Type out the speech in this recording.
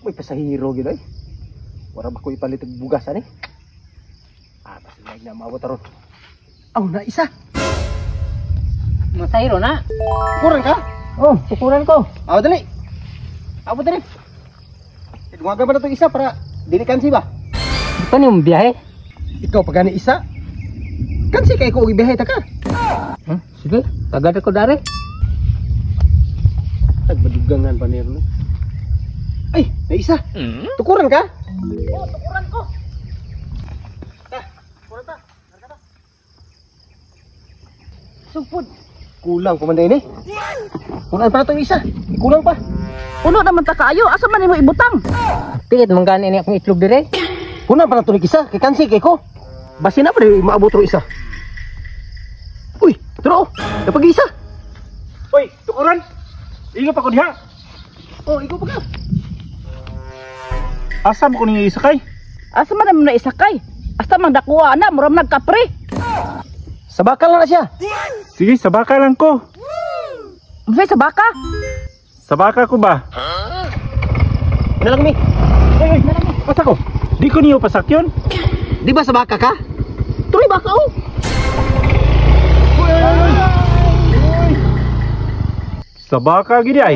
May pasahero gid ay. Wala ba ko ipalit og bugas ani? Basta na maabot ron. Aw na isa. Masahiro na. Kurang ka? Oh, sukuran ko. Aw dali. Abot dali. Dumaga ba na itong isa para dili kansi ba? Ito ni yung biyahe. Ikaw pa gani isa. Kansi kay ko ibiyahe ta ka. Sige, tagad ko dari. Tagbadugangan pa niya no. Ay, na isa. Tukuran ka? Oh, tukuran ko. Kuran ta. Supod. Kulang pa man din eh. Kulang pa itong isa. Kulang pa. Puno naman ta kaayo, asa man nimo ibutang? Tiit mong gani ni akong itlog dire. Kulang pa na ito isa. Kay kansi kay ko. Basi na pa rin maabot ro isa. Uy, turo. Napag isa. Uy, tukuran. Ingat pa ko diha. Oh, ikaw pa ka. Asa mo ko ninyo isakay? Asa man nimo na isakay? Hasta man dakuha na, muram nagkapre. Sa bakal na siya. Sige, sa baka lang ko. Unsay sa baka? Sa baka ko ba? Nalang mi. Ay, pasa ko. Di ko niyo pasakyon. Di ba sa baka ka? Tuloy baka oh. Sa baka gidi ay.